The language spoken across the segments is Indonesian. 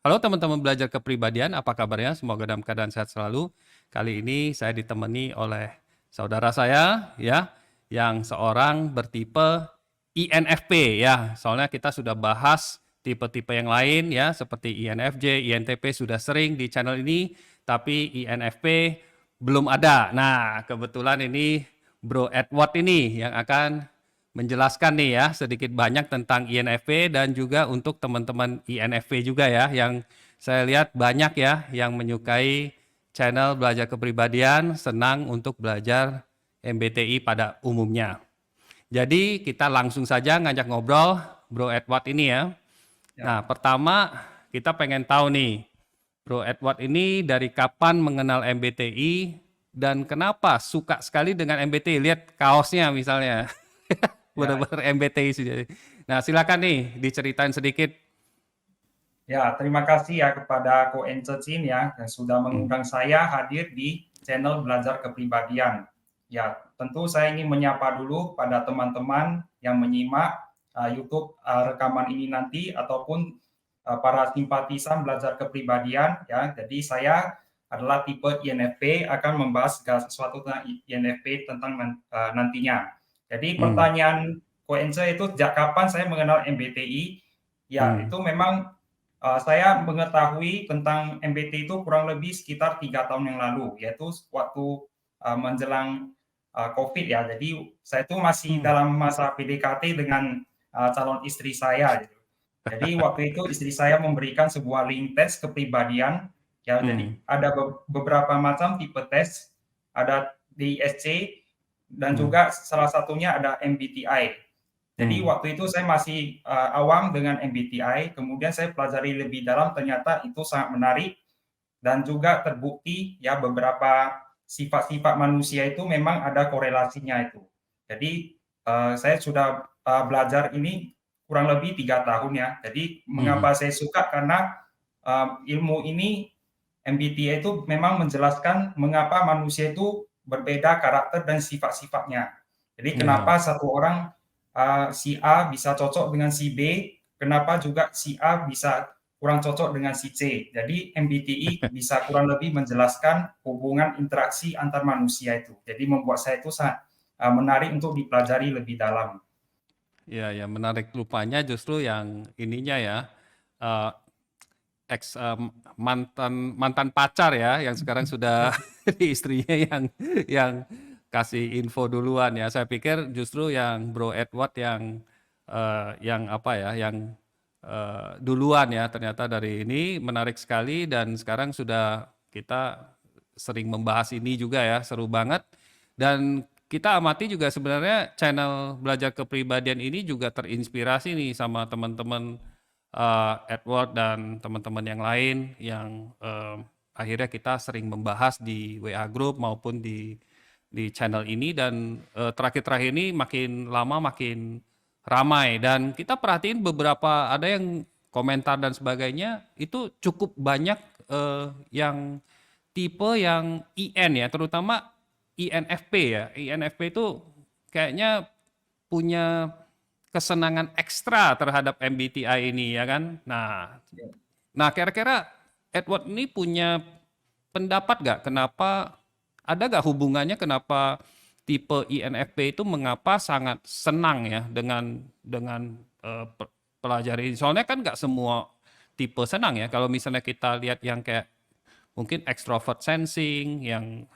Halo teman-teman belajar kepribadian, apa kabarnya? Semoga dalam keadaan sehat selalu. Kali ini saya ditemani oleh saudara saya ya, yang seorang bertipe INFP ya. Soalnya kita sudah bahas tipe-tipe yang lain ya, seperti INFJ, INTP sudah sering di channel ini, tapi INFP belum ada. Nah, kebetulan ini Bro Edward ini yang akan menjelaskan nih ya sedikit banyak tentang INFP dan juga untuk teman-teman INFP juga ya yang saya lihat banyak ya yang menyukai channel belajar kepribadian, senang untuk belajar MBTI pada umumnya. Jadi kita langsung saja ngajak ngobrol Bro Edward ini ya. Nah, Ya, pertama kita pengen tahu nih, Bro Edward ini dari kapan mengenal MBTI dan kenapa suka sekali dengan MBTI? Lihat kaosnya misalnya. ya, Benar-benar MBTI sih. Nah, silakan nih diceritain sedikit. ya. Terima kasih ya kepada Ko Ence Chin ya yang sudah Hmm. mengundang saya hadir di channel Belajar Kepribadian. Ya, tentu saya ingin menyapa dulu pada teman-teman yang menyimak YouTube rekaman ini nanti ataupun para simpatisan belajar kepribadian ya. Jadi saya adalah tipe INFP akan membahas segala sesuatu tentang INFP tentang nantinya. Jadi Hmm. pertanyaan Ko Ence itu sejak kapan saya mengenal MBTI? Ya, Hmm. itu memang saya mengetahui tentang MBTI itu kurang lebih sekitar 3 tahun yang lalu, yaitu waktu menjelang COVID ya. Jadi saya itu masih Hmm. dalam masa PDKT dengan calon istri saya. Gitu. Jadi waktu itu istri saya memberikan sebuah link tes kepribadian. Ya, jadi Hmm. ada beberapa macam tipe tes, ada DISC dan Hmm. juga salah satunya ada MBTI. Jadi Hmm. waktu itu saya masih awam dengan MBTI, kemudian saya pelajari lebih dalam, ternyata itu sangat menarik dan juga terbukti ya beberapa sifat-sifat manusia itu memang ada korelasinya itu. Jadi saya sudah belajar ini kurang lebih 3 tahun ya. Jadi Hmm. mengapa saya suka karena ilmu ini MBTI itu memang menjelaskan mengapa manusia itu berbeda karakter dan sifat-sifatnya. Jadi Ya. kenapa satu orang si A bisa cocok dengan si B, kenapa juga si A bisa kurang cocok dengan si C. Jadi MBTI bisa kurang lebih menjelaskan hubungan interaksi antar manusia itu. Jadi membuat saya itu sangat menarik untuk dipelajari lebih dalam. Ya, ya menarik rupanya justru yang ininya ya, eh, ex mantan mantan pacar ya, yang sekarang sudah istrinya yang kasih info duluan ya. Saya pikir justru yang Bro Edward yang apa ya, yang duluan ya. Ternyata dari ini menarik sekali dan sekarang sudah kita sering membahas ini juga ya, seru banget. Dan kita amati juga sebenarnya channel belajar kepribadian ini juga terinspirasi nih sama teman-teman Edward dan teman-teman yang lain yang akhirnya kita sering membahas di WA Group maupun di channel ini dan terakhir-terakhir ini makin lama makin ramai dan kita perhatiin beberapa ada yang komentar dan sebagainya itu cukup banyak yang tipe yang IN ya, terutama INFP ya. INFP itu kayaknya punya kesenangan ekstra terhadap MBTI ini ya kan. Nah, kira-kira Edward ini punya pendapat nggak kenapa ada nggak hubungannya kenapa tipe INFP itu mengapa sangat senang ya dengan pelajari ini. Soalnya kan nggak semua tipe senang ya. Kalau misalnya kita lihat yang kayak mungkin extrovert sensing yang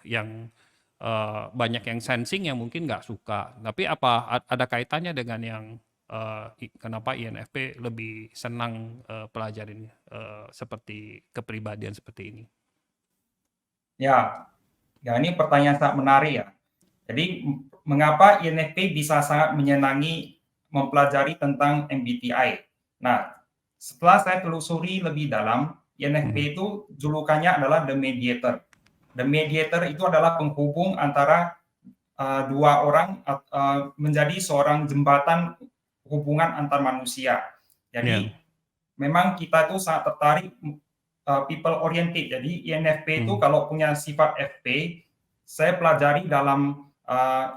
banyak yang sensing yang mungkin nggak suka. Tapi apa ada kaitannya dengan yang kenapa INFP lebih senang pelajarin seperti kepribadian seperti ini? Ya, ya ini pertanyaan sangat menarik ya. Jadi mengapa INFP bisa sangat menyenangi mempelajari tentang MBTI? Nah, setelah saya telusuri lebih dalam, Mhm. INFP itu julukannya adalah the mediator. The mediator itu adalah penghubung antara dua orang menjadi seorang jembatan hubungan antar manusia. Ya. Jadi memang kita itu sangat tertarik people oriented. Jadi INFP itu Mhm. kalau punya sifat FP, saya pelajari dalam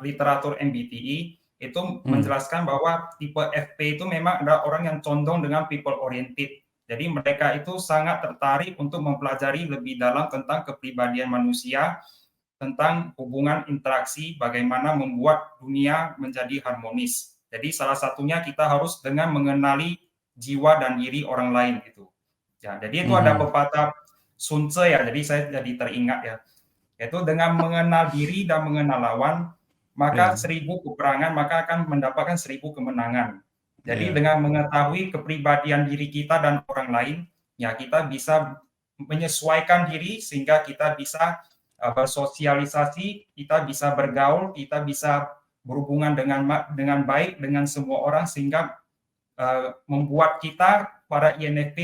literatur MBTI itu Mhm. menjelaskan bahwa tipe FP itu memang adalah orang yang condong dengan people oriented. Jadi mereka itu sangat tertarik untuk mempelajari lebih dalam tentang kepribadian manusia, tentang hubungan interaksi, bagaimana membuat dunia menjadi harmonis. Jadi salah satunya kita harus dengan mengenali jiwa dan diri orang lain gitu. Ya, jadi itu ada Mhm. pepatah Sun Tzu ya, jadi saya jadi teringat ya. Yaitu dengan mengenal diri dan mengenal lawan, maka Iya, 1000 peperangan maka akan mendapatkan 1000 kemenangan. Jadi iya, dengan mengetahui kepribadian diri kita dan orang lain, ya kita bisa menyesuaikan diri sehingga kita bisa bersosialisasi, kita bisa bergaul, kita bisa berhubungan dengan baik dengan semua orang sehingga membuat kita para INFP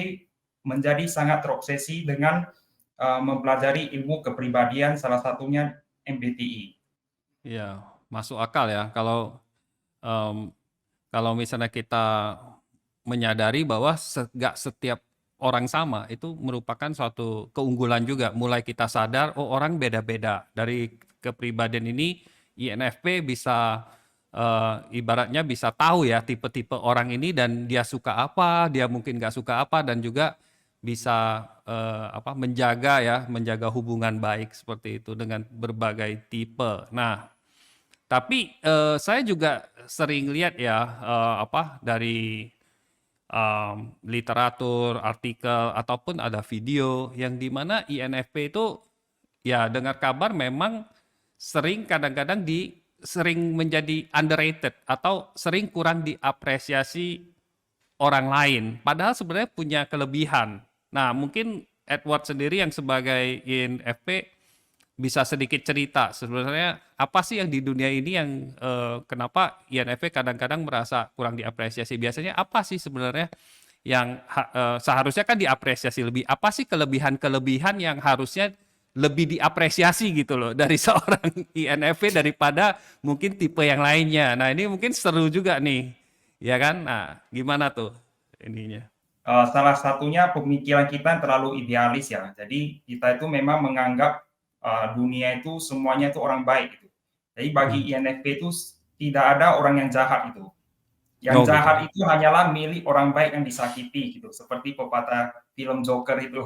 menjadi sangat terobsesi dengan mempelajari ilmu kepribadian, salah satunya MBTI. iya, masuk akal ya mmm, kalau misalnya kita menyadari bahwa nggak setiap orang sama, itu merupakan suatu keunggulan juga. Mulai kita sadar, oh orang beda-beda. Dari kepribadian ini, INFP bisa ibaratnya bisa tahu ya tipe-tipe orang ini dan dia suka apa, dia mungkin nggak suka apa, dan juga bisa menjaga hubungan baik seperti itu dengan berbagai tipe. Nah, tapi saya juga sering lihat ya dari literatur, artikel, ataupun ada video yang di mana INFP itu ya dengar kabar memang sering kadang-kadang sering menjadi underrated atau sering kurang diapresiasi orang lain. Padahal sebenarnya punya kelebihan. Nah, mungkin Edward sendiri yang sebagai INFP bisa sedikit cerita sebenarnya apa sih yang di dunia ini yang kenapa INFP kadang-kadang merasa kurang diapresiasi? Biasanya apa sih sebenarnya yang seharusnya kan diapresiasi lebih? Apa sih kelebihan-kelebihan yang harusnya lebih diapresiasi gitu loh dari seorang INFP daripada mungkin tipe yang lainnya. Nah, ini mungkin seru juga nih. Ya kan? Nah, gimana tuh ininya? Salah satunya pemikiran kita yang terlalu idealis ya. Jadi kita itu memang menganggap dunia itu semuanya itu orang baik gitu. Jadi bagi Hmm. INFP itu tidak ada orang yang jahat itu. Yang Oh gitu. jahat itu hanyalah milik orang baik yang disakiti gitu. Seperti pepatah film Joker itu.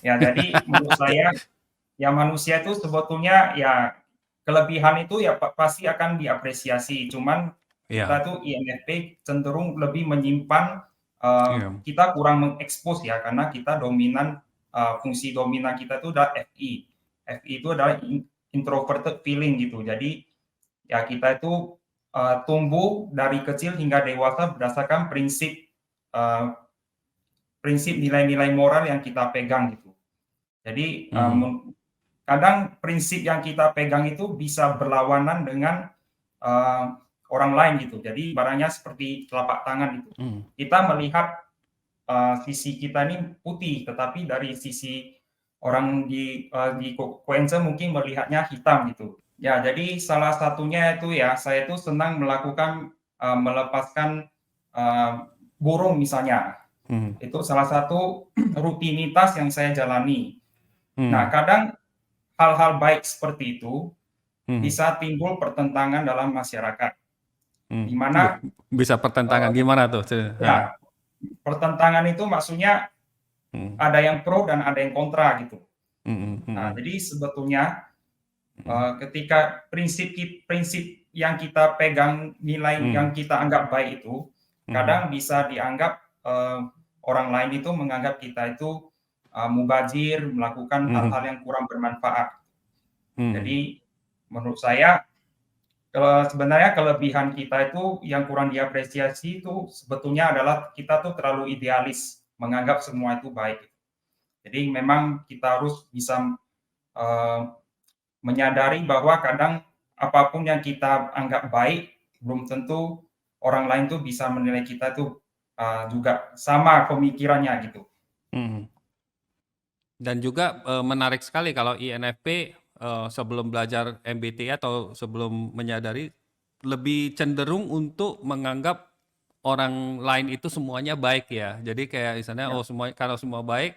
Ya, jadi menurut saya ya manusia itu sebetulnya ya kelebihan itu ya pasti akan diapresiasi. Cuman kita Iya, tuh INFP cenderung lebih menyimpan, iya. kita kurang mengekspos ya karena kita dominan, fungsi dominan kita itu adalah FI. FI itu adalah introverted feeling gitu. Jadi ya kita itu, tumbuh dari kecil hingga dewasa berdasarkan eee, prinsip nilai-nilai moral yang kita pegang gitu. Jadi, Mhm, kadang prinsip yang kita pegang itu bisa berlawanan dengan, eee, orang lain gitu. Jadi barangnya seperti telapak tangan gitu. mhm, Kita melihat, sisi kita ini putih, tetapi dari sisi orang di Koense mungkin melihatnya hitam gitu. Ya, jadi salah satunya itu ya, saya itu senang melakukan, melepaskan, eee, burung misalnya. mhm, Itu salah satu rutinitas yang saya jalani. Nah, mhm, kadang hal-hal baik seperti itu mhm, bisa timbul pertentangan dalam masyarakat, mhm. di mana, Bisa pertentangan eee, gimana tuh? Heeh, ya pertentangan itu maksudnya mhm, ada yang pro dan ada yang kontra gitu. mhm, Nah, mhm, jadi sebetulnya, mhm, ketika prinsip yang kita pegang, nilai mhm, yang kita anggap baik itu, mhm, kadang bisa dianggap, orang lain itu menganggap kita itu, mubazir, melakukan hal-hal mhm, yang kurang bermanfaat. mhm, Jadi menurut saya sebenarnya kelebihan kita itu yang kurang diapresiasi itu sebetulnya adalah kita tuh terlalu idealis, menganggap semua itu baik. Jadi memang kita harus bisa, eee, menyadari bahwa kadang apapun yang kita anggap baik, belum tentu orang lain tuh bisa menilai kita tuh, juga sama pemikirannya gitu. mhm. Dan juga, menarik sekali kalau INFP, sebelum belajar MBTI atau sebelum menyadari, lebih cenderung untuk menganggap orang lain itu semuanya baik ya. Jadi kayak misalnya, Ya, oh kalau semua baik,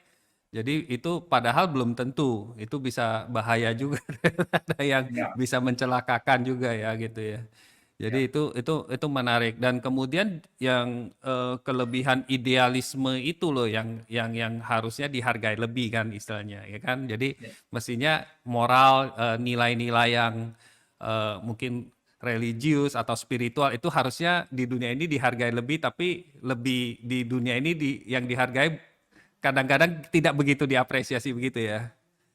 jadi itu padahal belum tentu, itu bisa bahaya juga, ada yang ya. bisa mencelakakan juga ya gitu ya. Jadi Ya, itu menarik dan kemudian yang kelebihan idealisme itu loh yang harusnya dihargai lebih kan istilahnya ya kan. Jadi ya, mestinya moral nilai-nilai yang mungkin religius atau spiritual itu harusnya di dunia ini dihargai lebih tapi lebih di dunia ini yang dihargai kadang-kadang tidak begitu diapresiasi begitu ya.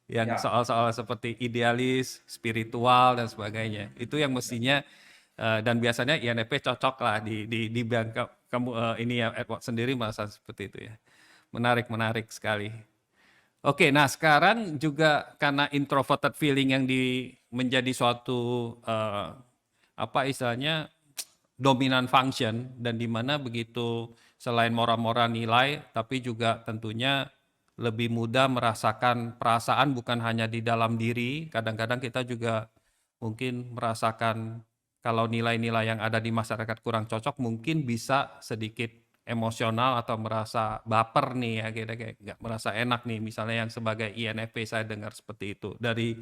Yang ya. soal-soal seperti idealis, spiritual dan sebagainya. Itu yang mestinya dan biasanya INFP cocok lah di bidang kamu ini ya Edward sendiri merasa seperti itu ya. Menarik, menarik sekali. Oke, nah sekarang juga karena introverted feeling yang menjadi suatu apa istilahnya dominant function dan di mana begitu selain moral-moral nilai tapi juga tentunya lebih mudah merasakan perasaan bukan hanya di dalam diri, kadang-kadang kita juga mungkin merasakan kalau nilai-nilai yang ada di masyarakat kurang cocok mungkin bisa sedikit emosional atau merasa baper nih ya kita kayak nggak merasa enak nih misalnya yang sebagai INFP saya dengar seperti itu dari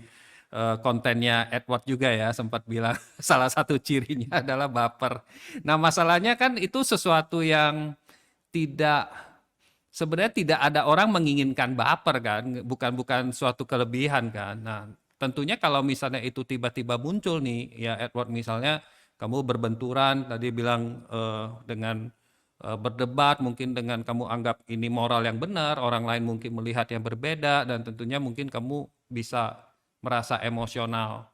kontennya Edward juga ya sempat bilang salah satu cirinya adalah baper. Nah masalahnya kan itu sesuatu yang tidak sebenarnya tidak ada orang menginginkan baper kan, bukan bukan suatu kelebihan kan. Nah, tentunya kalau misalnya itu tiba-tiba muncul nih, ya Edward misalnya kamu berbenturan tadi bilang dengan berdebat mungkin dengan kamu anggap ini moral yang benar, orang lain mungkin melihat yang berbeda dan tentunya mungkin kamu bisa merasa emosional.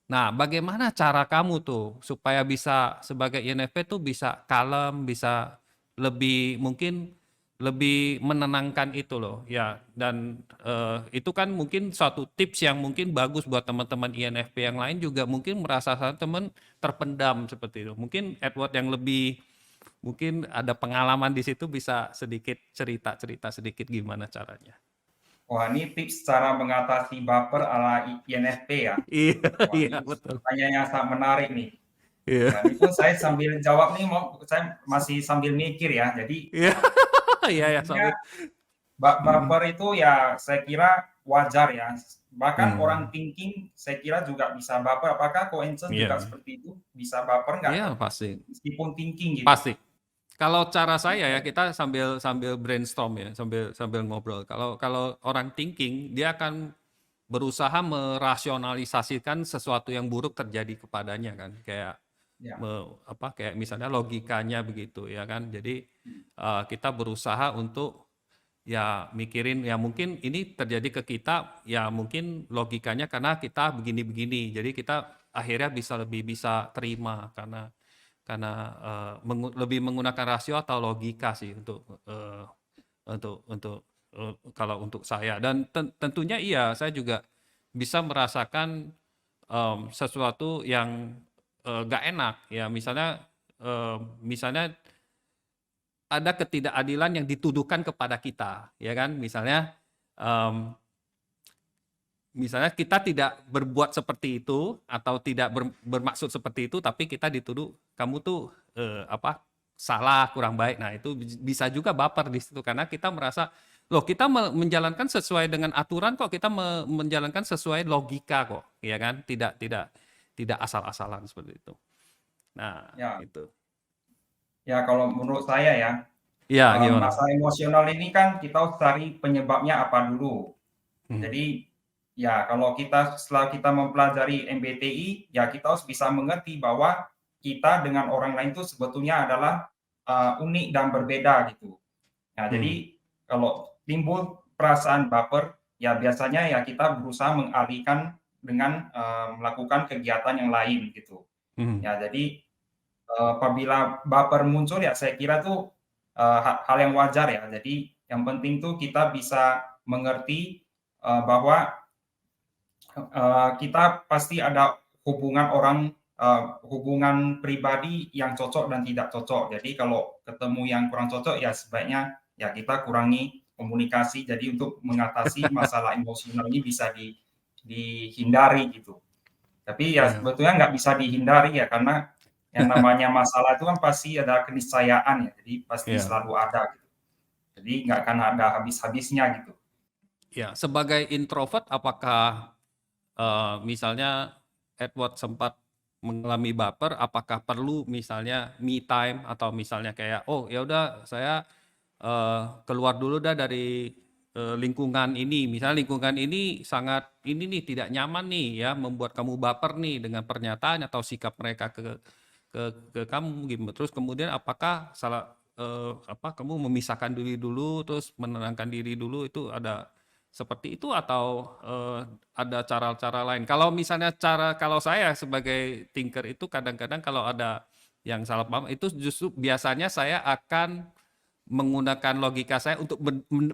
Nah, bagaimana cara kamu tuh supaya bisa sebagai INFP tuh bisa kalem, bisa lebih mungkin lebih menenangkan itu loh ya dan itu kan mungkin suatu tips yang mungkin bagus buat teman-teman INFP yang lain juga mungkin merasa teman terpendam seperti itu. Mungkin Edward yang lebih mungkin ada pengalaman di situ bisa sedikit cerita-cerita sedikit gimana caranya. Wah, ini tips cara mengatasi baper ala INFP ya. Iya, Wah, iya ini betul. pertanyaan yang sangat menarik nih. Iya. Ya, ini pun saya sambil jawab nih, saya masih sambil mikir ya. Jadi Iya, iya ya intinya sampai. baper itu ya saya kira wajar ya. Bahkan orang Hmm, thinking saya kira juga bisa baper. Apakah Koensen juga iya. seperti itu? Bisa baper nggak? Iya pasti. Meskipun thinking gitu. Pasti. Kalau cara saya ya kita sambil sambil brainstorm ya, sambil sambil ngobrol. Kalau kalau orang thinking dia akan berusaha merasionalisasikan sesuatu yang buruk terjadi kepadanya kan. Kayak Ya. apa kayak misalnya logikanya begitu ya kan. Jadi kita berusaha untuk ya mikirin ya mungkin ini terjadi ke kita ya mungkin logikanya karena kita begini-begini. Jadi kita akhirnya bisa lebih bisa terima karena lebih menggunakan rasio atau logika sih untuk kalau untuk saya dan tentunya iya saya juga bisa merasakan sesuatu yang nggak enak ya misalnya ada ketidakadilan yang dituduhkan kepada kita ya kan em, misalnya kita tidak berbuat seperti itu atau tidak bermaksud seperti itu tapi kita dituduh kamu tuh apa salah kurang baik. Nah, itu bisa juga baper di situ karena kita merasa loh kita menjalankan sesuai dengan aturan kok kita menjalankan sesuai logika kok, ya kan? Tidak asal-asalan seperti itu. Nah, Ya, itu. ya kalau menurut saya ya, Iya, gimana? masalah emosional ini kan kita harus cari penyebabnya apa dulu. Hmm. Jadi ya kalau setelah kita mempelajari MBTI, ya kita harus bisa mengerti bahwa kita dengan orang lain itu sebetulnya adalah unik dan berbeda gitu. Nah, Hmm. jadi kalau timbul perasaan baper, ya biasanya ya kita berusaha mengalihkan dengan melakukan kegiatan yang lain gitu. Hmm. Ya, jadi apabila baper muncul ya saya kira tuh hal yang wajar ya. Jadi yang penting tuh kita bisa mengerti bahwa kita pasti ada hubungan pribadi yang cocok dan tidak cocok. Jadi kalau ketemu yang kurang cocok ya sebaiknya ya kita kurangi komunikasi. Jadi untuk mengatasi masalah emosional ini bisa dihindari gitu. Tapi ya Ya, sebetulnya nggak bisa dihindari ya karena yang namanya masalah itu kan pasti ada keniscayaan ya. Jadi pasti ya, selalu ada gitu. Jadi nggak akan ada habis-habisnya gitu. ya. Sebagai introvert, apakah misalnya Edward sempat mengalami baper, apakah perlu misalnya me time atau misalnya kayak, "Oh, ya udah saya, keluar dulu dah dari, lingkungan ini." Misalnya lingkungan ini sangat ini nih, tidak nyaman nih ya, membuat kamu baper nih dengan pernyataan atau sikap mereka ke ke kamu gitu. Terus kemudian apakah kamu memisahkan diri dulu, terus menenangkan diri dulu, itu ada seperti itu atau, ada cara-cara lain? Kalau saya sebagai thinker itu kadang-kadang kalau ada yang salah paham, itu justru biasanya saya akan menggunakan logika saya untuk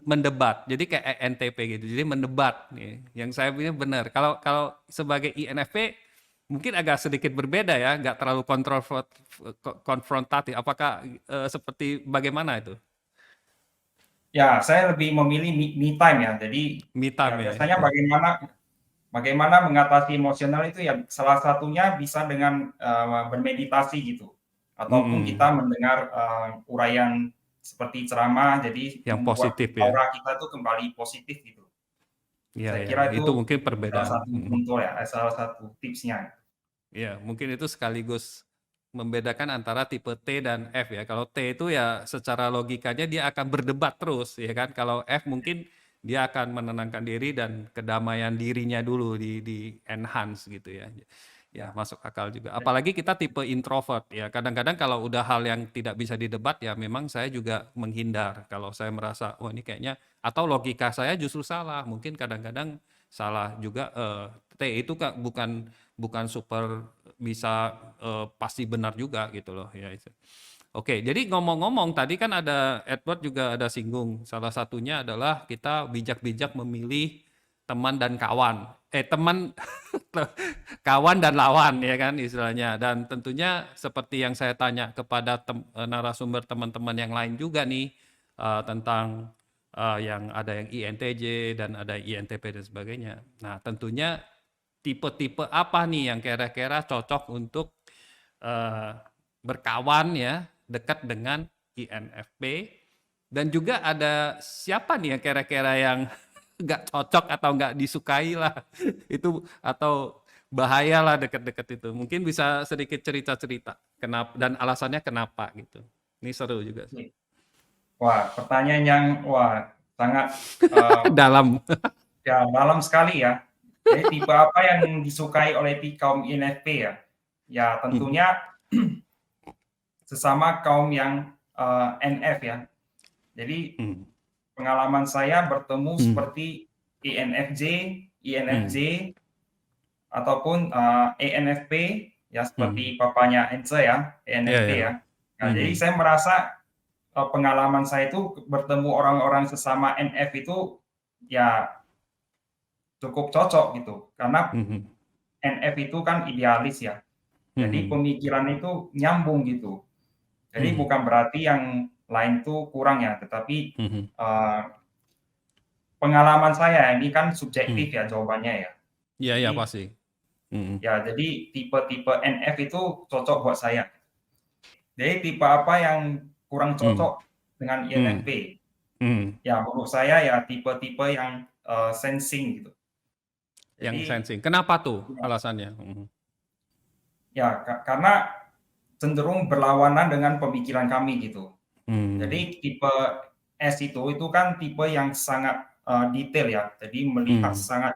mendebat. Jadi kayak ENTP gitu, jadi mendebat nih, yang saya punya benar. Kalau kalau sebagai INFP mungkin agak sedikit berbeda ya, nggak terlalu konfrontatif. Apakah, seperti bagaimana itu? Ya, saya lebih memilih me time ya. Jadi Me ya time ya? biasanya Ya. bagaimana mengatasi emosional itu ya salah satunya bisa dengan bermeditasi gitu, ataupun Mhm. kita mendengar uraian seperti ceramah, jadi Yang membuat positif ya? aura kita tuh kembali positif gitu. Iya Saya ya, kira itu itu mungkin salah perbedaan, satu mhm. contoh ya, salah satu tipsnya. Iya, mungkin itu sekaligus membedakan antara tipe T dan F ya. Kalau T itu ya secara logikanya dia akan berdebat terus ya kan. Kalau F mungkin dia akan menenangkan diri dan kedamaian dirinya dulu di enhance gitu ya. Ya, Ya. masuk akal juga. Apalagi kita tipe introvert ya. Kadang-kadang kalau udah hal yang tidak bisa didebat ya memang saya juga menghindar. Kalau saya merasa wah ini kayaknya atau logika saya justru salah. Mungkin kadang-kadang salah juga T itu Kak bukan super bisa pasti benar juga gitu loh ya itu. Oke, jadi ngomong-ngomong tadi kan ada Edward juga ada singgung salah satunya adalah kita bijak-bijak memilih teman dan kawan. Teman kawan dan lawan ya kan istilahnya. Dan tentunya seperti yang saya tanya kepada narasumber teman-teman yang lain juga nih tentang yang ada yang INTJ dan ada INTP dan sebagainya. Nah, tentunya tipe-tipe apa nih yang kira-kira cocok untuk eh, berkawan ya, dekat dengan INFP, dan juga ada siapa nih yang kira-kira yang nggak cocok atau nggak disukai lah itu atau bahaya lah deket-deket itu. Mungkin bisa sedikit cerita-cerita kenapa dan alasannya kenapa gitu. Ini seru juga sih. Wah, pertanyaan yang sangat eh, Dalam. ya dalam sekali ya. Jadi tipe apa yang disukai oleh kaum INFP ya? Ya Mhm, tentunya sesama kaum yang NF ya. Jadi mhm, pengalaman saya bertemu mhm, seperti INFJ, INFJ, mhm. ataupun ENFP ya Mhm. seperti papanya Ence ya, Iya ENFP ya. ya. Nah, jadi Mhm, saya merasa pengalaman saya itu bertemu orang-orang sesama NF itu ya cukup cocok gitu. Karena mhm, NF itu kan idealis ya. Jadi mhm, pemikiran itu nyambung gitu. Jadi mhm, bukan berarti yang lain tuh kurang ya, tetapi mhm, uh, pengalaman saya ini kan mhm. subjektif ya jawabannya ya. Iya iya Jadi pasti. Mhm, jadi tipe-tipe NF itu cocok buat saya. Jadi tipe apa yang kurang mhm, cocok dengan mhm, INFP? mhm. Ya menurut saya ya tipe-tipe yang sensing gitu. Yang Jadi sensing. Kenapa tuh ya, alasannya? Mhm, ya karena cenderung berlawanan dengan pemikiran kami gitu. mmm, Jadi tipe S itu kan tipe yang sangat detail ya. Jadi melihat mmm, sangat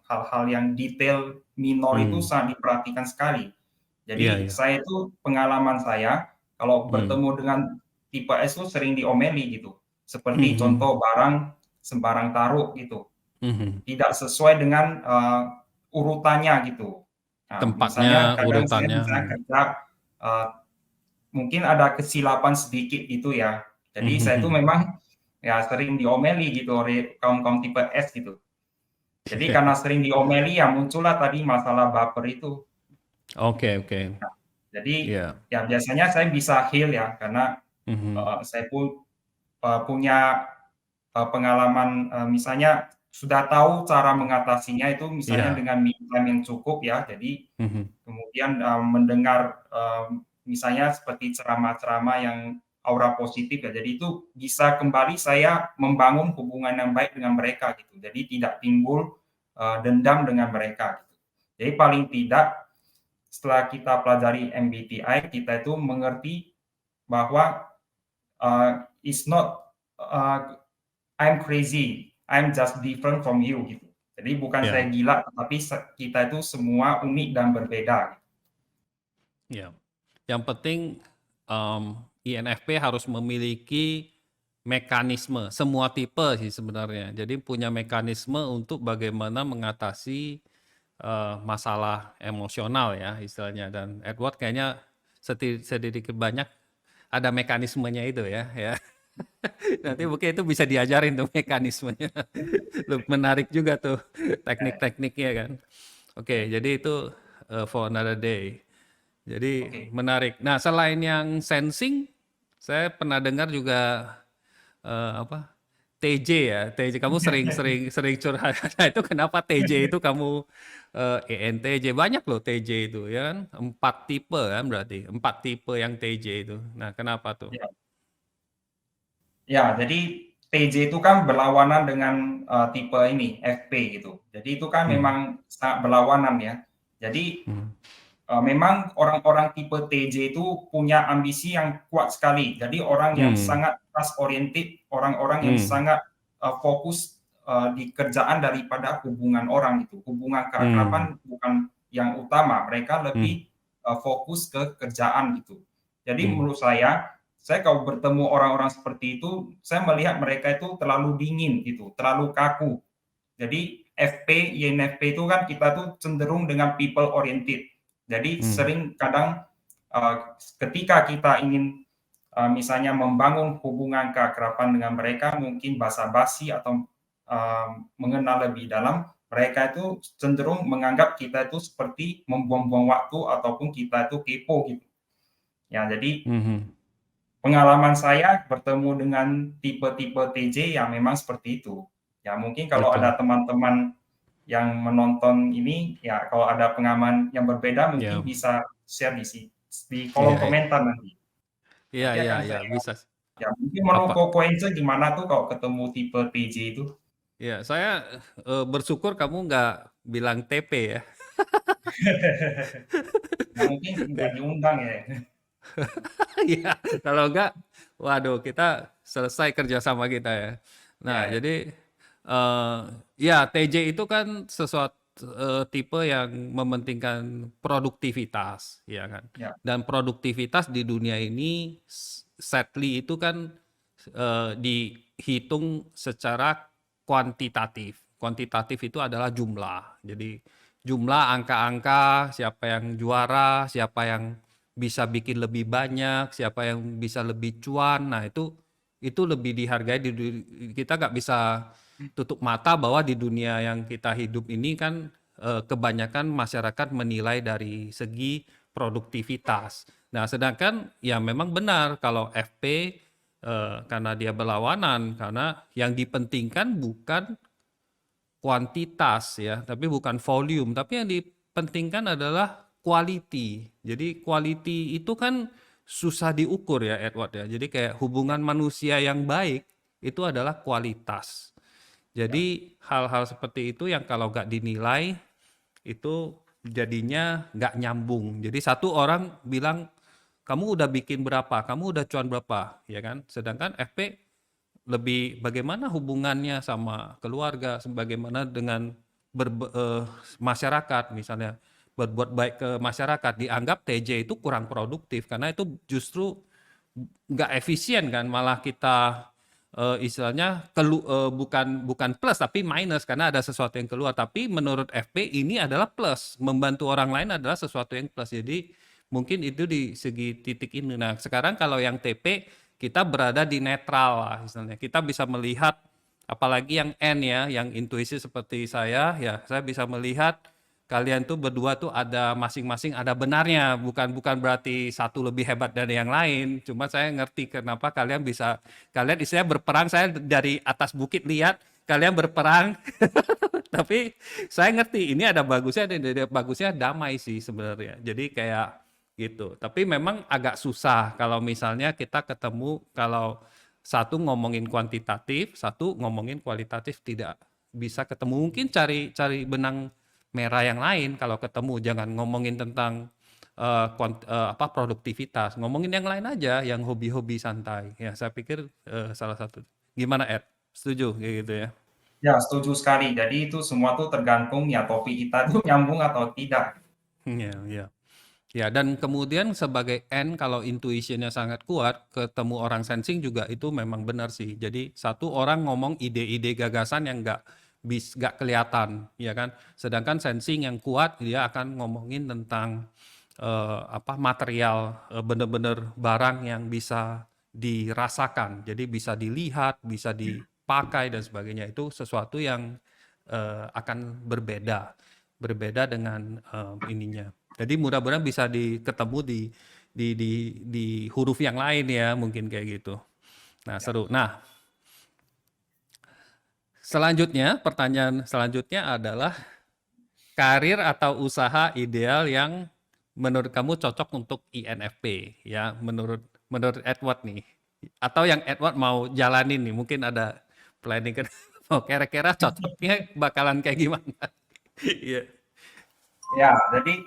hal-hal yang detail minor itu mmm. sangat diperhatikan sekali. Iya Jadi iya. saya itu pengalaman saya kalau Mmm, bertemu dengan tipe S itu sering diomeli gitu. Seperti mhm, contoh barang sembarang taruh gitu. mhm. Tidak sesuai dengan urutannya gitu. Nah, Tempatnya, misalnya kadang saya urutannya, misalnya kerja eee, mungkin ada kesilapan sedikit gitu ya. Jadi mhm saya itu mhm. memang ya sering diomeli gitu oleh kaum-kaum tipe S gitu. Jadi karena sering diomeli ya muncullah tadi masalah baper itu. Oke oke. Jadi Iya. ya biasanya saya bisa heal ya karena Mhm, saya pun punya pengalaman misalnya sudah tahu cara mengatasinya itu misalnya iya. dengan me time yang cukup ya. Jadi Mhm, kemudian mendengar misalnya seperti ceramah-ceramah yang aura positif ya. Jadi itu bisa kembali saya membangun hubungan yang baik dengan mereka gitu. Jadi tidak timbul dendam dengan mereka gitu. Jadi paling tidak setelah kita pelajari MBTI, kita itu mengerti bahwa it's not I'm crazy, I'm just different from you gitu. Jadi bukan saya Ya, gila, tapi kita itu semua unik dan berbeda. ya. Yang penting INFP harus memiliki mekanisme, semua tipe sih sebenarnya. Jadi punya mekanisme untuk bagaimana mengatasi masalah emosional ya istilahnya. Dan Edward kayaknya sedikit banyak ada mekanismenya itu ya. Ya. Nanti mungkin itu bisa diajarin tuh mekanismenya. Menarik juga tuh teknik-tekniknya kan. Oke, jadi itu for another day. Jadi Oke. menarik. Nah, selain yang sensing, saya pernah dengar juga apa? TJ ya. TJ kamu sering curhat. Nah, itu kenapa TJ itu kamu ENTJ banyak loh TJ itu ya kan? 4 tipe kan berarti. 4 tipe yang TJ itu. Nah, kenapa tuh? Ya. Ya, jadi TJ itu kan berlawanan dengan tipe ini FP gitu. Jadi itu kan Hmm. memang sangat berlawanan ya. Jadi Hmm. memang orang-orang tipe TJ itu punya ambisi yang kuat sekali. Jadi orang yang Hmm. sangat task oriented, orang-orang yang Hmm. sangat fokus di kerjaan daripada hubungan orang itu. Hubungan Hmm. keakraban bukan yang utama. Mereka Hmm. lebih fokus ke kerjaan gitu. Jadi Hmm. menurut saya kalau bertemu orang-orang seperti itu, saya melihat mereka itu terlalu dingin gitu, terlalu kaku. Jadi FP, INFP itu kan kita tuh cenderung dengan people oriented. Jadi Hmm. sering kadang ketika kita ingin misalnya membangun hubungan keakraban dengan mereka, mungkin basa-basi atau mengenal lebih dalam, mereka itu cenderung menganggap kita itu seperti membuang-buang waktu ataupun kita itu kepo gitu. Ya, jadi Hmm. pengalaman saya bertemu dengan tipe-tipe TJ yang memang seperti itu. Ya mungkin kalau ada Betul. teman-teman yang menonton ini, ya kalau ada pengalaman yang berbeda mungkin Ya. bisa share di kolom Iya, iya. komentar nanti. Iya, Nanti iya, akan iya, saya bisa. ya mungkin Apa? menurut Koense gimana tuh kalau ketemu tipe TJ itu? Ya, saya bersyukur kamu nggak bilang TP ya. Ya mungkin nggak diundang ya. Iya, kalau enggak, waduh, kita selesai kerja sama kita ya. Nah, Ya, ya, jadi eh ya TJ itu kan sesuatu tipe yang mementingkan produktivitas, ya kan. ya, Dan produktivitas di dunia ini sadly itu kan dihitung secara kuantitatif. Kuantitatif itu adalah jumlah. Jadi jumlah angka-angka, siapa yang juara, siapa yang bisa bikin lebih banyak, siapa yang bisa lebih cuan. Nah, itu lebih dihargai kita nggak bisa tutup mata bahwa di dunia yang kita hidup ini kan kebanyakan masyarakat menilai dari segi produktivitas. Nah, sedangkan ya memang benar kalau FP karena dia berlawanan, karena yang dipentingkan bukan kuantitas ya, tapi bukan volume, tapi yang dipentingkan adalah quality. Jadi quality itu kan susah diukur ya Edward ya. Jadi kayak hubungan manusia yang baik itu adalah kualitas. ya, Jadi hal-hal seperti itu yang kalau nggak dinilai itu jadinya nggak nyambung. Jadi satu orang bilang kamu udah bikin berapa, kamu udah cuan berapa, ya kan? Sedangkan FP lebih bagaimana hubungannya sama keluarga, bagaimana dengan masyarakat misalnya berbuat baik ke masyarakat dianggap TJ itu kurang produktif karena itu justru nggak efisien kan malah kita istilahnya bukan bukan plus tapi minus karena ada sesuatu yang keluar tapi menurut FP ini adalah plus membantu orang lain adalah sesuatu yang plus jadi mungkin itu di segi titik ini. Nah sekarang kalau yang TP kita berada di netral lah misalnya kita bisa melihat apalagi yang N ya yang intuisi seperti saya ya saya bisa melihat kalian tuh berdua tuh ada masing-masing ada benarnya bukan bukan berarti satu lebih hebat dari yang lain cuma saya ngerti kenapa kalian istilahnya berperang saya dari atas bukit lihat kalian berperang tapi saya ngerti ini ada bagusnya ada bagusnya damai sih sebenarnya jadi kayak gitu tapi memang agak susah kalau misalnya kita ketemu kalau satu ngomongin kuantitatif satu ngomongin kualitatif tidak bisa ketemu mungkin cari cari benang merah yang lain kalau ketemu jangan ngomongin tentang produktivitas. Ngomongin yang lain aja, yang hobi-hobi santai. Ya, saya pikir salah satu. Gimana, Ed? Setuju kayak gitu ya? Ya, setuju sekali. Jadi itu semua tuh tergantung ya topik kita tuh nyambung atau tidak. Iya, iya. Ya, dan kemudian sebagai N, kalau intuitionnya sangat kuat, ketemu orang sensing juga itu memang benar sih. Jadi satu orang ngomong ide-ide gagasan yang nggak kelihatan, ya kan. Sedangkan sensing yang kuat dia akan ngomongin tentang material, bener-bener barang yang bisa dirasakan. Jadi bisa dilihat, bisa dipakai dan sebagainya. Itu sesuatu yang akan berbeda dengan ininya. Jadi mudah-mudahan bisa ketemu di huruf yang lain ya, mungkin kayak gitu. Nah, Ya. seru. Nah, selanjutnya, pertanyaan selanjutnya adalah karir atau usaha ideal yang menurut kamu cocok untuk INFP ya, menurut Edward nih. Atau yang Edward mau jalanin nih, mungkin ada planning kan. Oh, kira-kira cocoknya bakalan kayak gimana? Iya. Ya, jadi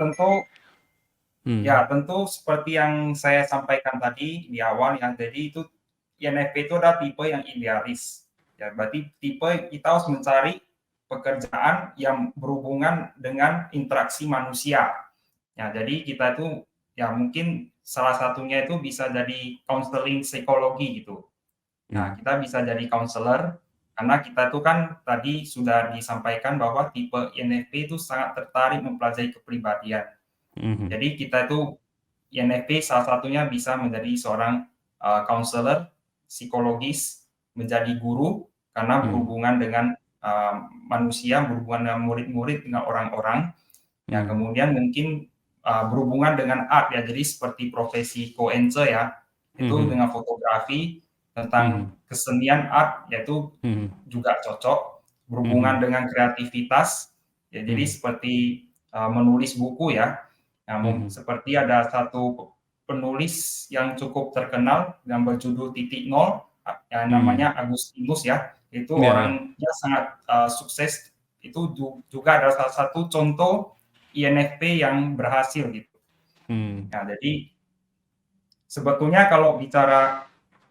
Hmm. tentu seperti yang saya sampaikan tadi di awal ya. Jadi itu INFP itu ada tipe yang idealis. Ya, berarti tipe kita harus mencari pekerjaan yang berhubungan dengan interaksi manusia. Ya, jadi kita itu ya mungkin salah satunya itu bisa jadi counseling psikologi gitu. Nah, Hmm. kita bisa jadi counselor karena kita itu kan tadi sudah disampaikan bahwa tipe INFP itu sangat tertarik mempelajari kepribadian. Mhm. Jadi kita itu INFP salah satunya bisa menjadi seorang counselor psikologis, menjadi guru karena Mhm. berhubungan dengan manusia, berhubungan dengan murid-murid, dengan orang-orang. Ya, Mhm. kemudian mungkin berhubungan dengan art ya, jadi seperti profesi Koense ya, itu Mhm. dengan fotografi tentang Mhm. kesenian art yaitu Mhm. juga cocok, berhubungan Mhm. dengan kreativitas, ya jadi Mhm. seperti menulis buku ya. Nah, Mhm. seperti ada satu penulis yang cukup terkenal yang berjudul Titik Nol, yang Mhm. namanya Agustinus ya, itu Iya, iya. orangnya sangat sukses, itu juga adalah salah satu contoh INFP yang berhasil gitu. Hmm. Nah, jadi sebetulnya kalau bicara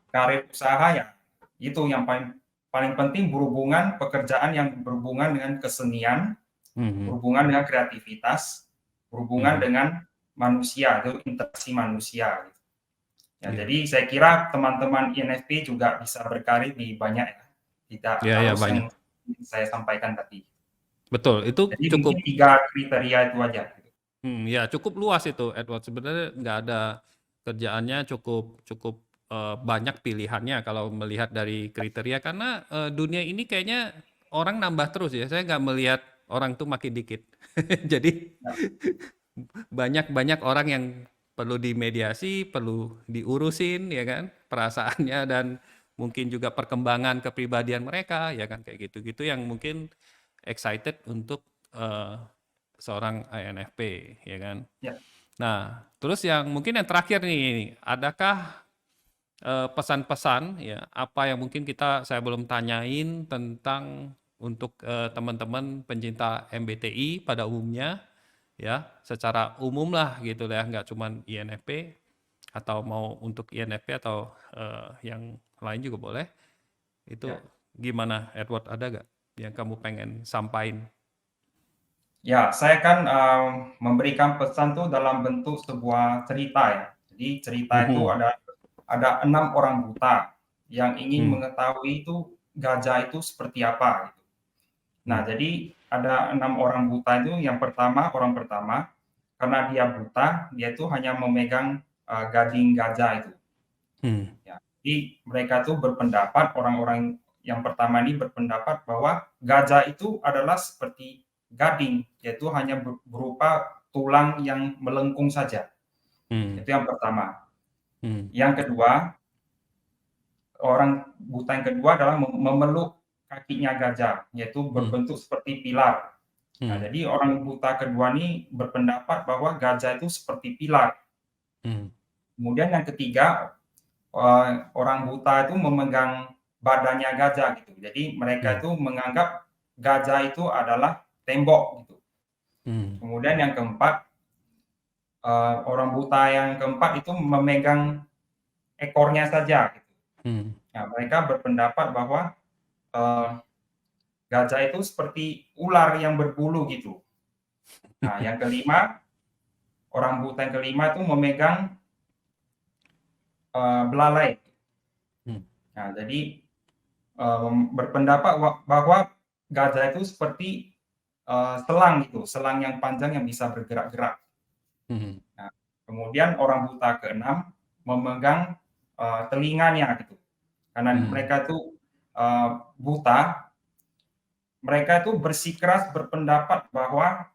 karir usaha ya itu yang paling paling penting berhubungan pekerjaan yang berhubungan dengan kesenian, Mhm. berhubungan dengan kreativitas, berhubungan Mhm. dengan manusia, itu interaksi manusia gitu. Ya, Iya. jadi saya kira teman-teman INFP juga bisa berkarir di banyak ya, tidak Iya, iya, harus banyak. yang saya sampaikan tadi. Betul, itu Jadi mungkin cukup 3 kriteria itu aja gitu. ya cukup luas itu Edward. Sebenarnya nggak ada kerjaannya cukup cukup banyak pilihannya kalau melihat dari kriteria karena dunia ini kayaknya orang nambah terus ya. Saya nggak melihat orang tuh makin dikit. Jadi Ya, banyak orang yang perlu dimediasi, perlu diurusin ya kan, perasaannya dan mungkin juga perkembangan kepribadian mereka ya kan kayak gitu-gitu yang mungkin excited untuk eh, seorang INFP ya kan. ya. Nah, terus yang mungkin yang terakhir nih, adakah pesan-pesan ya apa yang mungkin saya belum tanyain tentang untuk teman-teman pencinta MBTI pada umumnya ya secara umum lah gitu ya nggak cuman INFP atau mau untuk INFP atau yang lain juga boleh itu Ya. gimana Edward ada gak yang kamu pengen sampaikan? Ya, saya kan memberikan pesan tuh dalam bentuk sebuah cerita ya. Jadi cerita itu Mhm. ada 6 orang buta yang ingin Hmm. mengetahui itu gajah itu seperti apa gitu. Nah, Hmm. jadi ada 6 orang buta itu yang pertama, orang pertama karena dia buta, dia itu hanya memegang gading gajah itu. Hmm. Ya. Jadi mereka tuh berpendapat, orang-orang yang pertama ini berpendapat bahwa gajah itu adalah seperti gading, yaitu hanya berupa tulang yang melengkung saja. Hmm. Itu yang pertama. Hmm. Yang kedua, orang buta yang kedua adalah memeluk kakinya gajah, yaitu Hmm. berbentuk seperti pilar. Nah, Hmm. jadi orang buta kedua ini berpendapat bahwa gajah itu seperti pilar. Hmm. Kemudian yang ketiga, orang buta itu memegang badannya gajah gitu. Jadi mereka Hmm. itu menganggap gajah itu adalah tembok gitu. Hmm. Kemudian yang keempat, orang buta yang keempat itu memegang ekornya saja. Gitu. Nah, mereka berpendapat bahwa gajah itu seperti ular yang berbulu gitu. Nah, yang kelima, orang buta yang kelima itu memegang belalai. Nah, jadi berpendapat bahwa gajah itu seperti selang gitu, selang yang panjang yang bisa bergerak-gerak. Nah, kemudian orang buta keenam memegang telinganya gitu, karena mereka itu buta, mereka itu bersikeras berpendapat bahwa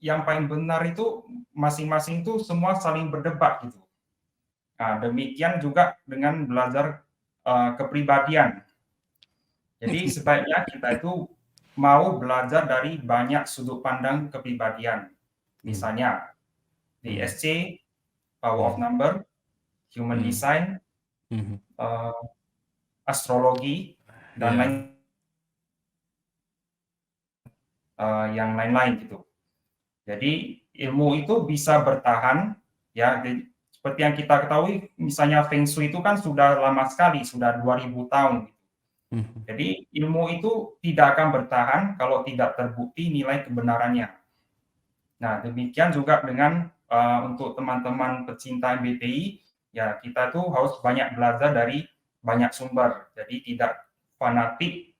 yang paling benar itu masing-masing itu semua saling berdebat gitu. Nah, demikian juga dengan belajar kepribadian. Jadi sebaiknya kita itu mau belajar dari banyak sudut pandang kepribadian. Misalnya di SC, Power of Number, Human Design, astrologi, dan yang lain-lain gitu. Jadi ilmu itu bisa bertahan ya, seperti yang kita ketahui misalnya Feng Shui itu kan sudah lama sekali, sudah 2000 tahun. Jadi ilmu itu tidak akan bertahan kalau tidak terbukti nilai kebenarannya. Nah, demikian juga dengan untuk teman-teman pecinta MBTI, ya kita tuh harus banyak belajar dari banyak sumber. Jadi tidak fanatik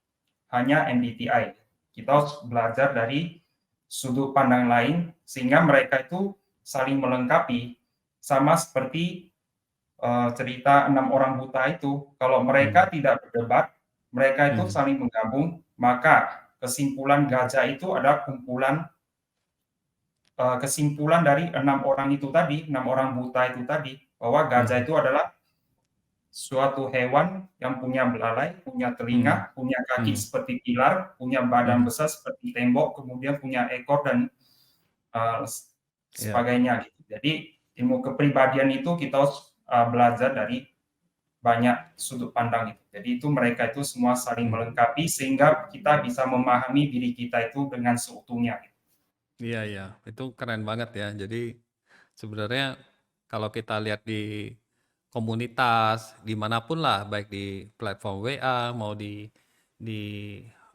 hanya MBTI. Kita harus belajar dari sudut pandang lain sehingga mereka itu saling melengkapi, sama seperti cerita 6 orang buta itu. Kalau mereka tidak berdebat, mereka itu saling menggabung, maka kesimpulan gajah itu adalah kesimpulan dari 6 orang itu tadi, 6 orang buta itu tadi, bahwa gajah itu adalah suatu hewan yang punya belalai, punya telinga, punya kaki seperti pilar, punya badan besar seperti tembok, kemudian punya ekor dan sebagainya. Gitu. Jadi ilmu kepribadian itu kita harus belajar dari banyak sudut pandang itu. Jadi itu mereka itu semua saling melengkapi sehingga kita bisa memahami diri kita itu dengan seutuhnya. Gitu. Iya, iya, itu keren banget ya. Jadi sebenarnya kalau kita lihat di komunitas dimanapun lah, baik di platform WA mau di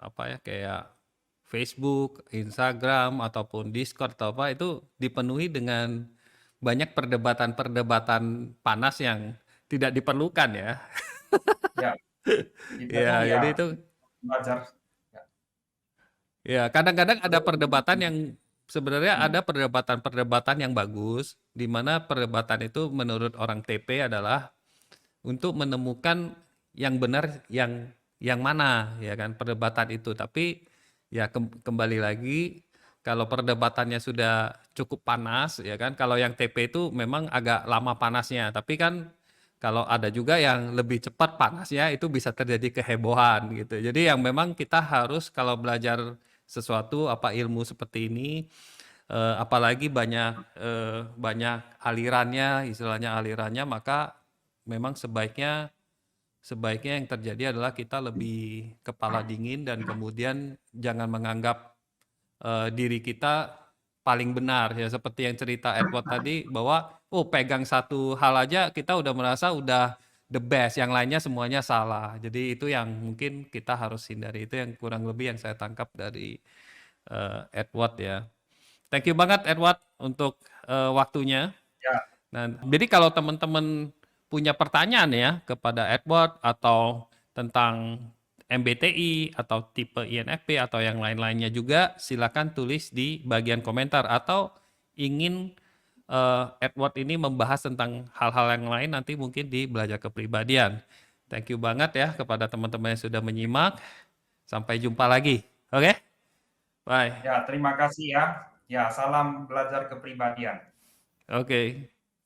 apa ya kayak Facebook, Instagram ataupun Discord atau apa itu dipenuhi dengan banyak perdebatan-perdebatan panas yang tidak diperlukan ya. Ya, kita Ya, tuh ya jadi itu belajar. ya kadang-kadang ada perdebatan yang sebenarnya ada perdebatan-perdebatan yang bagus, di mana perdebatan itu menurut orang TP adalah untuk menemukan yang benar yang mana ya kan perdebatan itu. Tapi ya kembali lagi kalau perdebatannya sudah cukup panas ya kan, kalau yang TP itu memang agak lama panasnya, tapi kan kalau ada juga yang lebih cepat panasnya itu bisa terjadi kehebohan gitu. Jadi yang memang kita harus kalau belajar sesuatu apa ilmu seperti ini apalagi banyak alirannya, istilahnya alirannya, maka memang sebaiknya yang terjadi adalah kita lebih kepala dingin dan kemudian jangan menganggap diri kita paling benar ya, seperti yang cerita Edward tadi bahwa pegang satu hal aja kita udah merasa udah the best, yang lainnya semuanya salah. Jadi itu yang mungkin kita harus hindari, itu yang kurang lebih yang saya tangkap dari Edward ya. Thank you banget Edward untuk waktunya. Ya, Nah, jadi kalau teman-teman punya pertanyaan ya kepada Edward atau tentang MBTI atau tipe INFP atau yang lain-lainnya juga, silakan tulis di bagian komentar, atau ingin Edward ini membahas tentang hal-hal yang lain nanti mungkin di belajar kepribadian. Thank you banget ya kepada teman-teman yang sudah menyimak. Sampai jumpa lagi. Oke? Bye. ya terima kasih ya. Ya, salam belajar kepribadian. Oke.